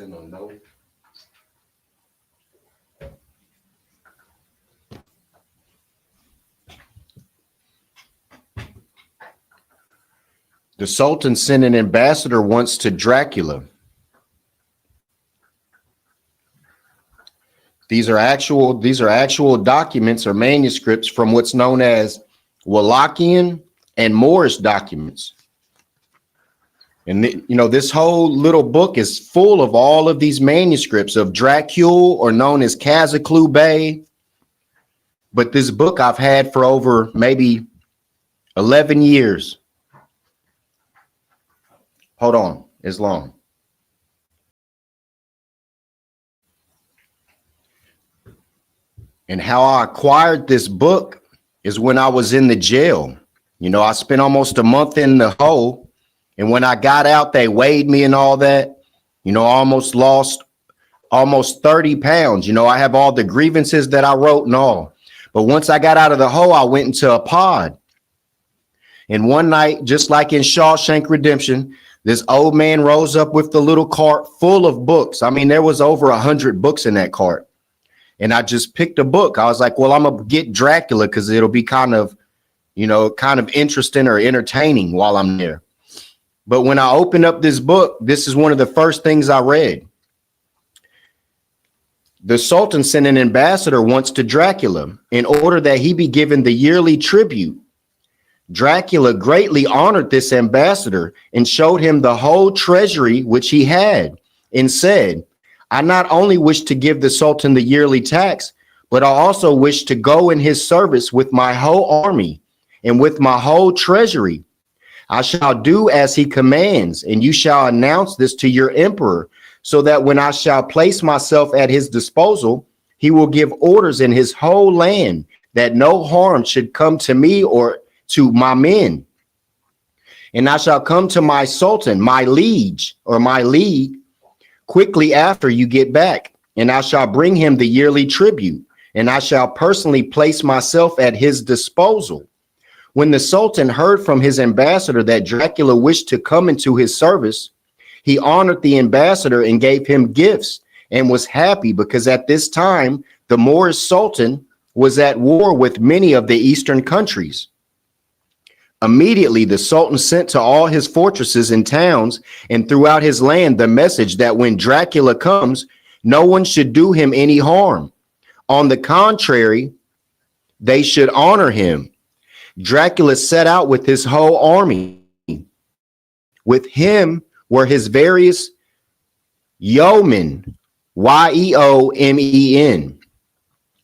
No. The Sultan sent an ambassador once to Dracula. These are actual documents or manuscripts from what's known as Wallachian and Moorish documents. And this whole little book is full of all of these manuscripts of Dracula, or known as Kazaklu Bey. But this book I've had for over maybe 11 years. Hold on, it's long. And how I acquired this book is when I was in the jail. I spent almost a month in the hole. And when I got out, they weighed me and all that. I almost lost almost 30 pounds. I have all the grievances that I wrote and all. But once I got out of the hole, I went into a pod. And one night, just like in Shawshank Redemption, this old man rose up with the little cart full of books. I mean, there was over 100 books in that cart. And I just picked a book. I was like, well, I'm going to get Dracula because it'll be kind of interesting or entertaining while I'm there. But when I opened up this book, this is one of the first things I read. The Sultan sent an ambassador once to Dracula in order that he be given the yearly tribute. Dracula greatly honored this ambassador and showed him the whole treasury which he had, and said, I not only wish to give the Sultan the yearly tax, but I also wish to go in his service with my whole army and with my whole treasury. I shall do as he commands, and you shall announce this to your emperor, so that when I shall place myself at his disposal, he will give orders in his whole land that no harm should come to me or to my men. And I shall come to my Sultan, my liege, or my league, quickly after you get back, and I shall bring him the yearly tribute, and I shall personally place myself at his disposal. When the Sultan heard from his ambassador that Dracula wished to come into his service, he honored the ambassador and gave him gifts, and was happy because at this time the Moorish Sultan was at war with many of the eastern countries. Immediately the Sultan sent to all his fortresses and towns and throughout his land the message that when Dracula comes, no one should do him any harm. On the contrary, they should honor him. Dracula set out with his whole army. With him were his various yeomen, yeomen,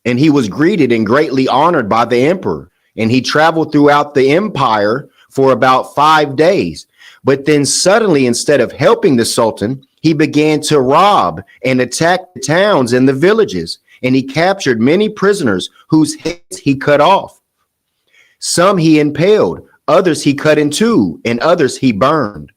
and he was greeted and greatly honored by the emperor. And he traveled throughout the empire for about 5 days. But then suddenly, instead of helping the Sultan, he began to rob and attack the towns and the villages. And he captured many prisoners whose heads he cut off. Some he impaled, others he cut in two, and others he burned.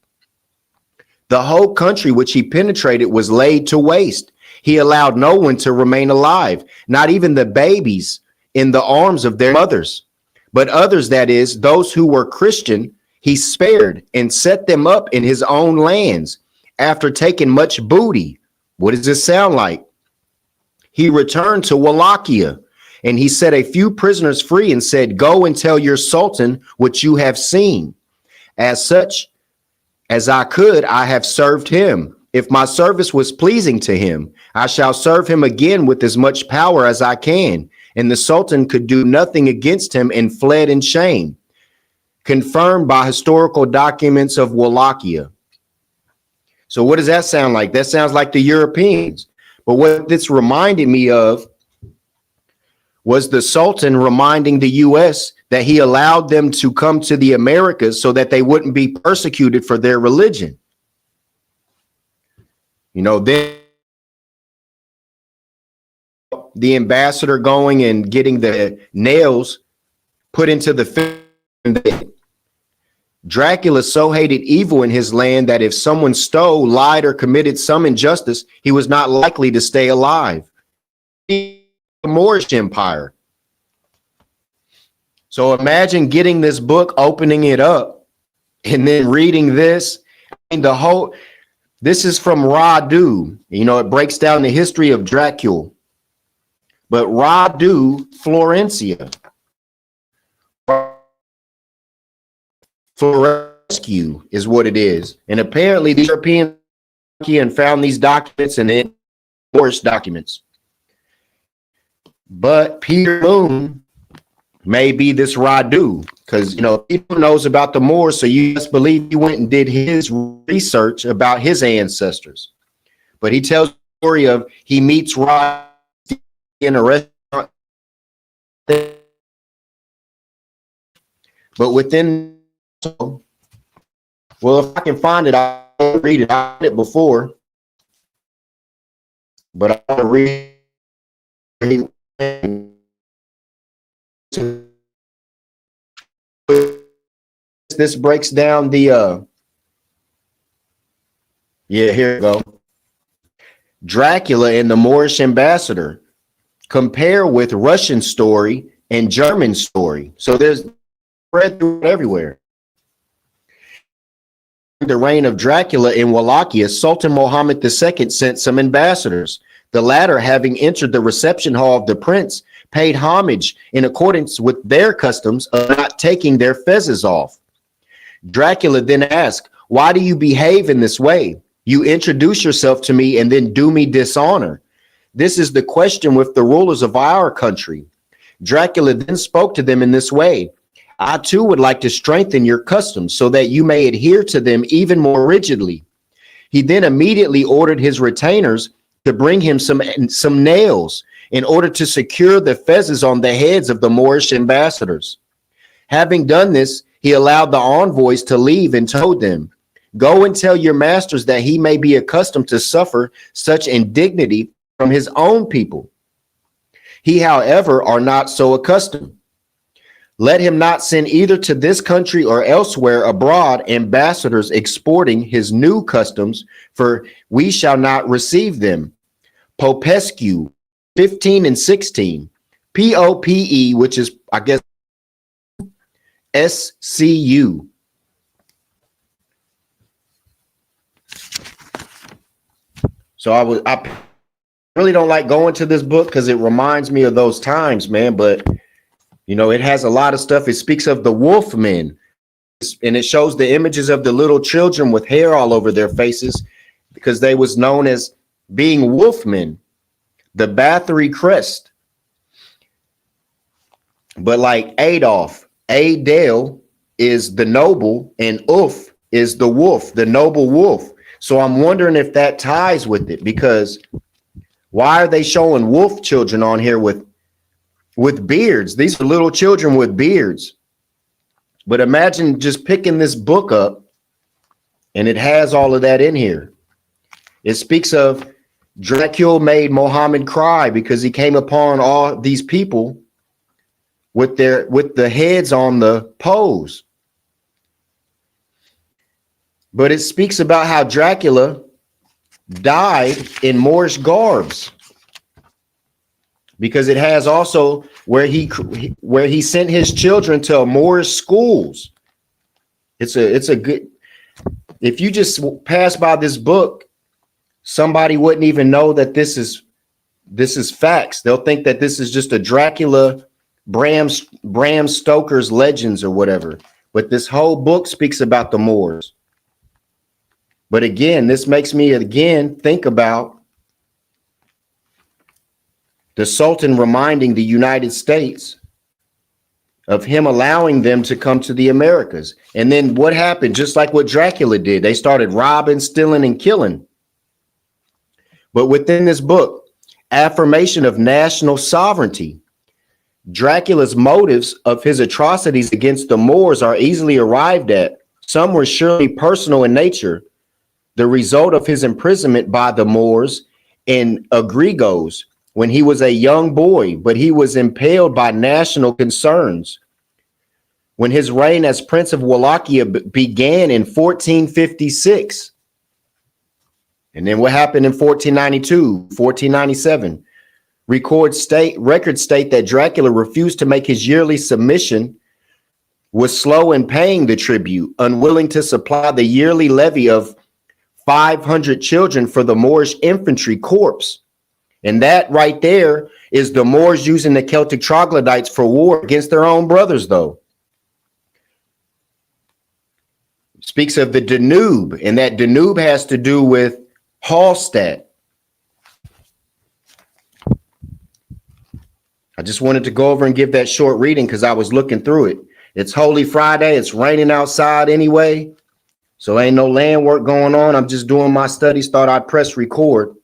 The whole country which he penetrated was laid to waste. He allowed no one to remain alive, not even the babies in the arms of their mothers. But others, that is, those who were Christian, he spared and set them up in his own lands after taking much booty. What does this sound like? He returned to Wallachia, and he set a few prisoners free and said, go and tell your Sultan what you have seen. As such as I could, I have served him. If my service was pleasing to him, I shall serve him again with as much power as I can. And the Sultan could do nothing against him and fled in shame, confirmed by historical documents of Wallachia. So what does that sound like? That sounds like the Europeans. But what this reminded me of was the Sultan reminding the U.S. that he allowed them to come to the Americas so that they wouldn't be persecuted for their religion. Then the ambassador going and getting the nails put into the film. Dracula so hated evil in his land that if someone stole, lied, or committed some injustice, he was not likely to stay alive. The Moorish Empire. So imagine getting this book, opening it up, and then reading this, and This is from Radu. You know, it breaks down the history of Dracula. But Radu Florencia. For rescue is what it is. And apparently the European and found these documents and then Moorish documents. But Peter Moon may be this Radu, because you know people knows about the Moors, so you just believe he went and did his research about his ancestors. But he tells the story of he meets Rod in a restaurant, but within, well, if I can find it, I'll read it. I read it before, but I want to read this breaks down the yeah, here we go. Dracula and the Moorish ambassador compare with Russian story and German story. So there's spread through everywhere. The reign of Dracula in Wallachia, Sultan Mohammed II sent some ambassadors. The latter, having entered the reception hall of the prince, paid homage in accordance with their customs of not taking their fezzes off. Dracula then asked, "Why do you behave in this way? You introduce yourself to me and then do me dishonor. This is the question with the rulers of our country." Dracula then spoke to them in this way: "I too would like to strengthen your customs so that you may adhere to them even more rigidly." He then immediately ordered his retainers to bring him some nails in order to secure the fezzes on the heads of the Moorish ambassadors. Having done this, he allowed the envoys to leave and told them, "Go and tell your masters that he may be accustomed to suffer such indignity from his own people. He, however, are not so accustomed. Let him not send either to this country or elsewhere abroad ambassadors exporting his new customs, for we shall not receive them." Popescu 15 and 16. POPE, which is, I guess, SCU. So I really don't like going to this book because it reminds me of those times, man. But you know, it has a lot of stuff. It speaks of the wolfmen, and it shows the images of the little children with hair all over their faces because they was known as being wolfmen, the Bathory crest. But like Adolf, Adel is the noble and Ulf is the wolf, the noble wolf. So I'm wondering if that ties with it, because why are they showing wolf children on here with beards? These are little children with beards. But imagine just picking this book up and it has all of that in here. It speaks of Dracula made Muhammad cry because he came upon all these people with the heads on the poles. But it speaks about how Dracula died in Moorish garbs, because it has also where he sent his children to Moorish schools. It's a good, if you just pass by this book, somebody wouldn't even know that this is facts. They'll think that this is just a Dracula, Bram Stoker's legends or whatever. But this whole book speaks about the Moors. But again, this makes me again think about the Sultan reminding the United States of him allowing them to come to the Americas. And then what happened? Just like what Dracula did, they started robbing, stealing, and killing. But within this book, affirmation of national sovereignty, Dracula's motives of his atrocities against the Moors are easily arrived at. Some were surely personal in nature, the result of his imprisonment by the Moors in Agrigos when he was a young boy, but he was impelled by national concerns. When his reign as Prince of Wallachia began in 1456. And then what happened in 1492, 1497? Records state that Dracula refused to make his yearly submission, was slow in paying the tribute, unwilling to supply the yearly levy of 500 children for the Moorish infantry corps. And that right there is the Moors using the Celtic troglodytes for war against their own brothers, though. Speaks of the Danube, and that Danube has to do with Hallstatt. I just wanted to go over and give that short reading because I was looking through it. It's Holy Friday. It's raining outside anyway, so ain't no land work going on. I'm just doing my studies. Thought I'd press record.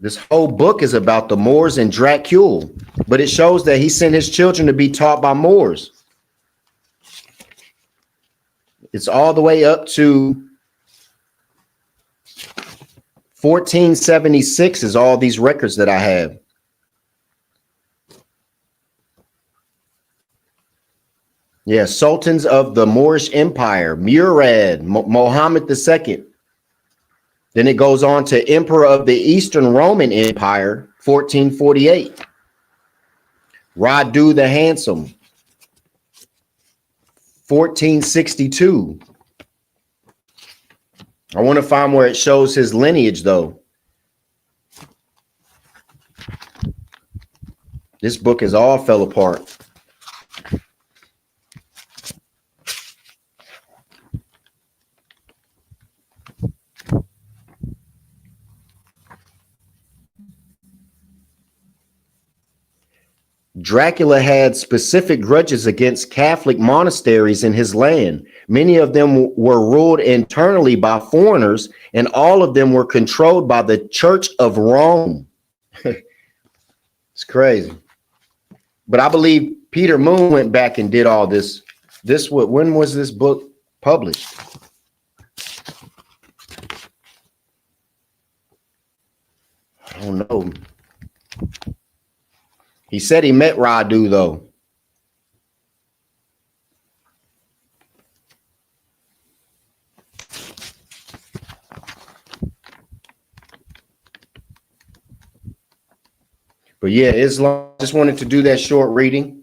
This whole book is about the Moors and Dracula, but it shows that he sent his children to be taught by Moors. It's all the way up to 1476 is all these records that I have. Yeah, sultans of the Moorish Empire, Murad, Mohammed II. Then it goes on to Emperor of the Eastern Roman Empire, 1448. Radu the Handsome, 1462. I want to find where it shows his lineage, though. This book is all fell apart. Dracula had specific grudges against Catholic monasteries in his land. Many of them were ruled internally by foreigners, and all of them were controlled by the Church of Rome. It's crazy. But I believe Peter Moon went back and did all this. When was this book published? I don't know. He said he met Radu, though. But yeah, Islam, just wanted to do that short reading.